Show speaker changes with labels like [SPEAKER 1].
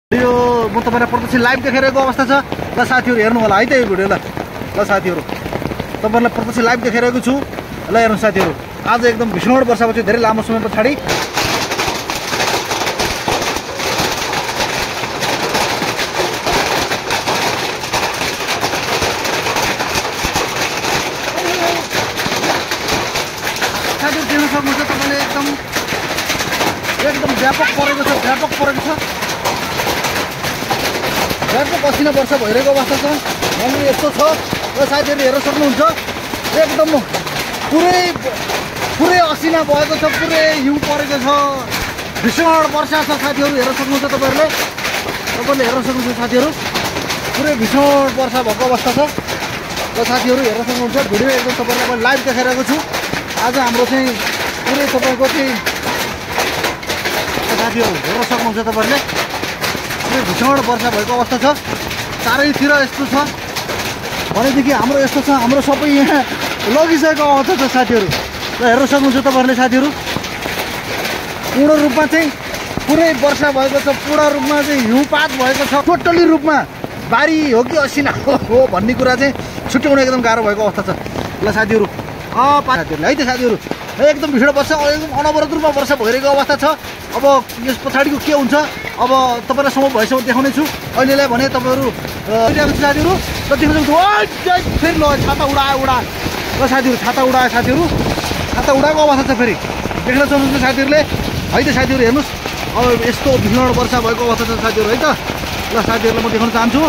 [SPEAKER 1] यो म तपाईलाई प्रत्यक्ष लाइभ देखाइरहेको अवस्था छ। ल साथीहरु हेर्नु होला है त यो भिडियो। ल साथीहरु तपाईलाई प्रत्यक्ष लाइभ देखाइरहेको छु। ल हेर्नु साथीहरु, आज एकदम भीषण वर्षापछि धेरै लामो समय पछाडि साथीहरु देख्न सक्नुहुन्छ तपाईले एकदम व्यापक परेको छ, व्यापक असिना वर्षा भइरहेको अवस्था छ। अनि यस्तो छ र साथीहरु हेर्न सक्नुहुन्छ एकदम पुरै असिना भएको छ, पुरै हिउँ परेको छ, भीषण वर्षा छ। साथीहरु हेर्न सक्नुहुन्छ तपाईहरुले हेर्न सक्नुहुन्छ साथीहरु, पुरै भीषण वर्षा भएको अवस्था छ। र साथीहरु हेर्न सक्नुहुन्छ भिडियो एकदम तपाईहरुलाई लाइभ देखाइरहेको छु। आज हाम्रो चाहिँ पुरै तपाईको चाहिँ साथीहरु हेर्न सक्नुहुन्छ तपाईहरुले पुरै भीषण वर्षा भएको अवस्था छ। चारैतिर यस्तो छ भनेदेखि हाम्रो यस्तो छ, हाम्रो सबै यहाँ लगिसकेको अवस्था छ साथीहरु। र हेर्न सक्नुहुन्छ तपाईहरुले साथीहरु, पूर्ण रूपमा चाहिँ पुरै वर्षा भएको छ, पूर्ण रूपमा चाहिँ हिउँपात भएको छ। टोटली रूपमा बारी हो कि असिना हो भन्ने कुरा चाहिँ छुट्याउन एकदम गाह्रो भएको अवस्था छ। ल साथीहरु साथीहरुले है त साथीहरु एकदम भीषण वर्षा, एकदम अनवरत रूपमा वर्षा भइरहेको अवस्था छ। अब यस पछाडिको के हुन्छ अब तपाईलाई समय भएसम्म देखाउने छु। अहिलेलाई भने तपाईहरु साथीहरु र देख्न सक्नुहुन्छ फेरि ल छाता उडायो र साथीहरु छाता उडायो, साथीहरु छाता उडाएको अवस्था छ। फेरि देख्न सक्नुहुन्छ साथीहरुले है त साथीहरु हेर्नुस्, अब यस्तो भीषण वर्षा भएको अवस्था छ साथीहरु है त। ल साथीहरुलाई म देखाउन चाहन्छु।